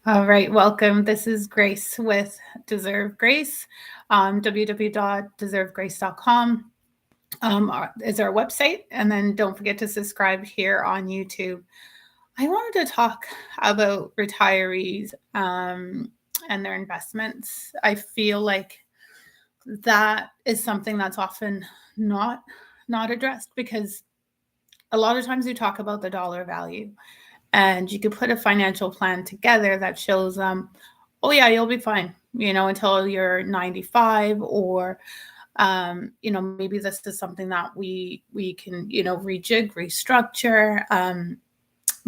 All right, welcome. This is Grace with Deserve Grace. www.deservegrace.com is our website. And then don't forget to subscribe here on YouTube. I wanted to talk about retirees and their investments. I feel like that is something that's often not not addressed because a lot of times we talk about the dollar value, and you could put a financial plan together that shows them, oh yeah, you'll be fine, until you're 95, or maybe this is something that we can, rejig, restructure.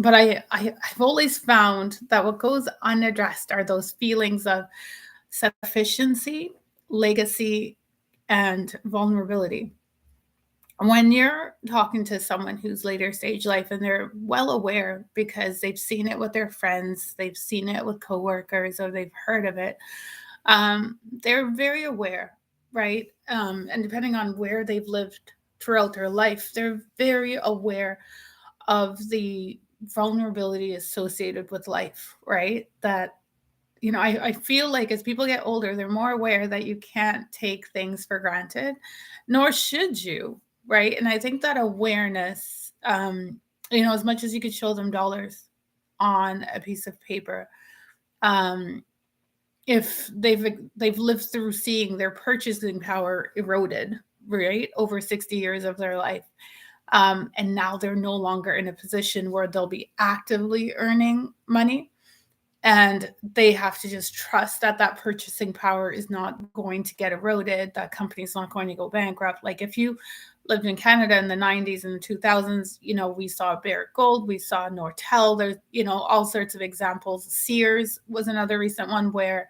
But I've always found that what goes unaddressed are those feelings of sufficiency, legacy, and vulnerability. When you're talking to someone who's later stage life and they're well aware because they've seen it with their friends, they've seen it with coworkers, or they've heard of it, they're very aware, right? And depending on where they've lived throughout their life, they're very aware of the vulnerability associated with life, right? That I feel like as people get older, they're more aware that you can't take things for granted, nor should you, right? And I think that awareness, as much as you could show them dollars on a piece of paper, um, if they've lived through seeing their purchasing power eroded, right, over 60 years of their life, and now they're no longer in a position where they'll be actively earning money, and they have to just trust that that purchasing power is not going to get eroded, that company's not going to go bankrupt. Like if you lived in Canada in the 90s and the 2000s, we saw Barrick Gold, we saw Nortel, there's, all sorts of examples. Sears was another recent one where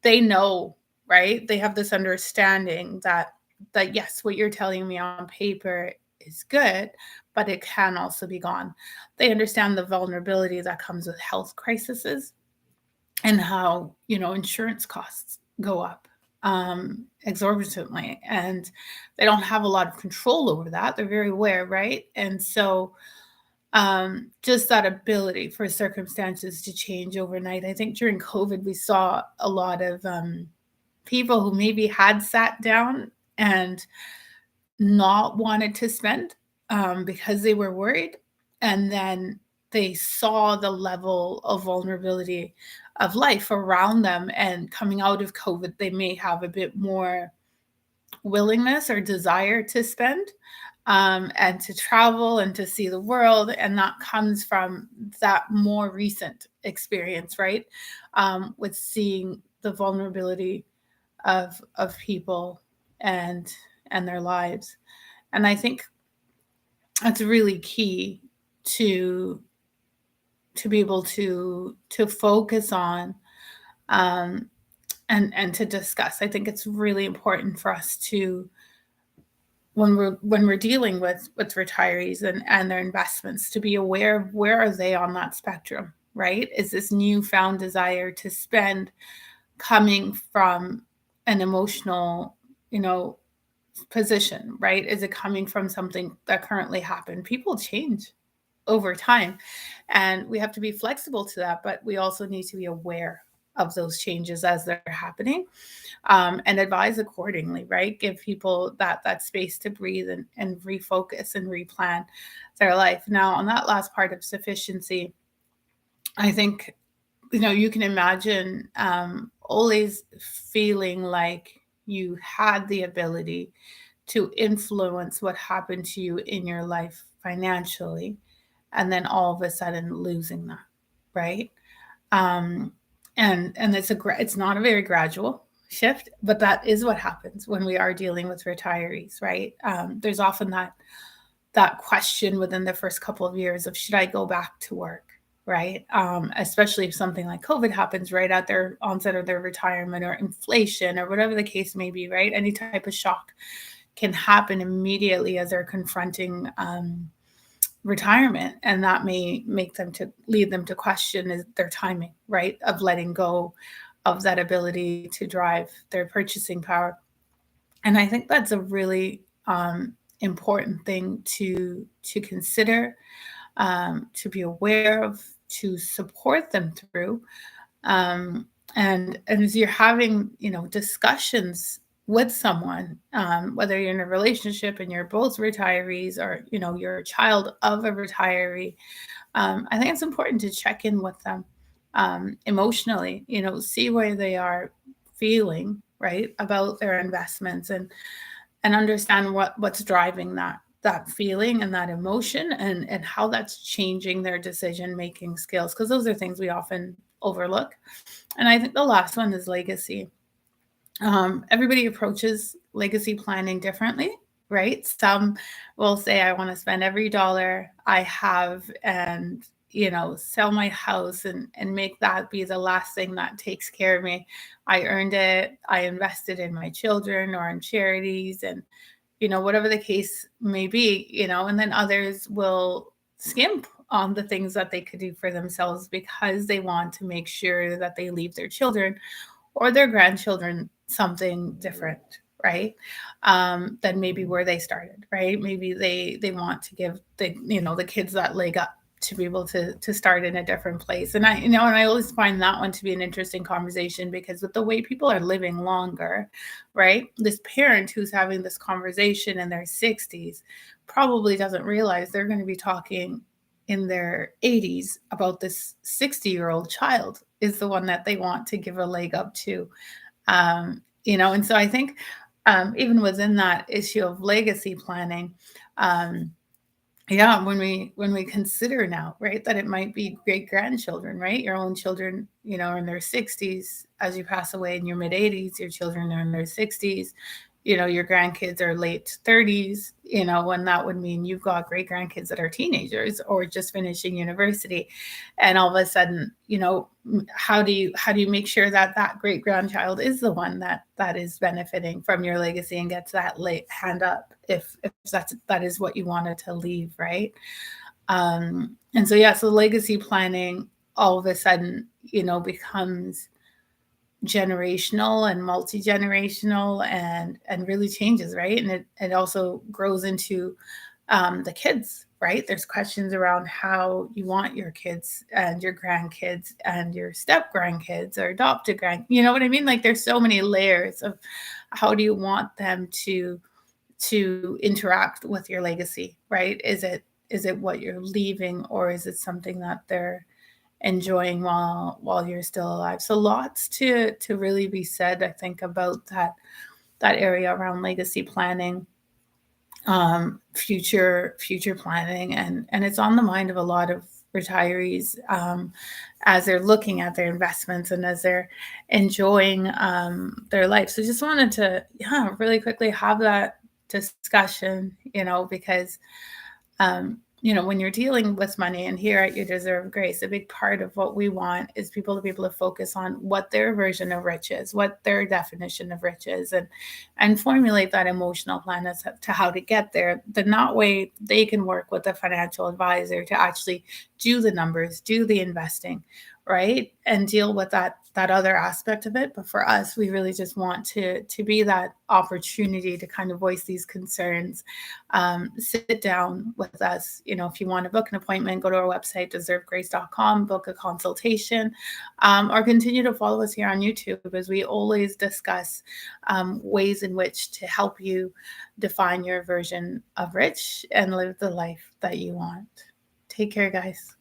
they know, right? They have this understanding that yes, what you're telling me on paper is good, but it can also be gone. They understand the vulnerability that comes with health crises and how, insurance costs go up exorbitantly, and they don't have a lot of control over that. They're very aware, right? And so just that ability for circumstances to change overnight. I think during COVID, we saw a lot of people who maybe had sat down and not wanted to spend because they were worried. And then they saw the level of vulnerability of life around them. And coming out of COVID, they may have a bit more willingness or desire to spend and to travel and to see the world. And that comes from that more recent experience, right? With seeing the vulnerability of people and and their lives. And I think that's really key to be able to focus on, um, and to discuss. I think it's really important for us to, when we're dealing with retirees and their investments, to be aware of where are they on that spectrum, right? Is this newfound desire to spend coming from an emotional, you know, position, right? Is it coming from something that currently happened? People change over time, and we have to be flexible to that, but we also need to be aware of those changes as they're happening, and advise accordingly, right? Give people that space to breathe and refocus and replan their life. Now, on that last part of sufficiency, I think, you can imagine always feeling like you had the ability to influence what happened to you in your life financially, and then all of a sudden losing that, right? um, and it's not a very gradual shift, but that is what happens when we are dealing with retirees, right? There's often that question within the first couple of years of, should I go back to work, right? Especially if something like COVID happens right at their onset of their retirement, or inflation, or whatever the case may be, right? Any type of shock can happen immediately as they're confronting retirement, and that may make them to lead them to question is their timing, right, of letting go of that ability to drive their purchasing power. And I think that's a really important thing to consider, to be aware of, to support them through. And as you're having, discussions with someone, whether you're in a relationship and you're both retirees, or you're a child of a retiree, I think it's important to check in with them, emotionally, see where they are feeling, right, about their investments, and understand what's driving that feeling and that emotion, and how that's changing their decision making skills, because those are things we often overlook. And I think the last one is legacy. Everybody approaches legacy planning differently, right? Some will say, I want to spend every dollar I have and, sell my house and make that be the last thing that takes care of me. I earned it. I invested in my children or in charities, and, whatever the case may be, and then others will skimp on the things that they could do for themselves because they want to make sure that they leave their children or their grandchildren something different, right? Than maybe where they started, right? Maybe they want to give the kids that leg up to be able to start in a different place. And I always find that one to be an interesting conversation, because with the way people are living longer, right? This parent who's having this conversation in their 60s probably doesn't realize they're going to be talking in their 80s about this 60-year-old child is the one that they want to give a leg up to. And so I think, even within that issue of legacy planning, um, yeah, when we consider now, right, that it might be great grandchildren, right, your own children, are in their 60s as you pass away, in your mid 80s, your children are in their 60s, your grandkids are late 30s, when that would mean you've got great grandkids that are teenagers or just finishing university. And all of a sudden, how do you make sure that that great grandchild is the one that is benefiting from your legacy and gets that late hand up, if that is what you wanted to leave, right? And so, yeah, so legacy planning all of a sudden, becomes generational and multi-generational, and really changes, right? And it also grows into, the kids, right? There's questions around how you want your kids and your grandkids and your step grandkids or adopted you know what I mean? Like, there's so many layers of how do you want them to interact with your legacy, right? Is it what you're leaving, or is it something that they're enjoying while you're still alive? So lots to really be said, I think, about that area around legacy planning, future planning, and it's on the mind of a lot of retirees, as they're looking at their investments and as they're enjoying, their life. So just wanted to, yeah, really quickly have that discussion, because, when you're dealing with money, and here at You Deserve Grace, a big part of what we want is people to be able to focus on what their version of rich is, what their definition of rich is, and formulate that emotional plan as to how to get there. Then that way they can work with a financial advisor to actually do the numbers, do the investing, right? And deal with that other aspect of it. But for us, we really just want to be that opportunity to kind of voice these concerns. Sit down with us. If you want to book an appointment, go to our website, deservegrace.com, book a consultation, or continue to follow us here on YouTube, as we always discuss, ways in which to help you define your version of rich and live the life that you want. Take care, guys.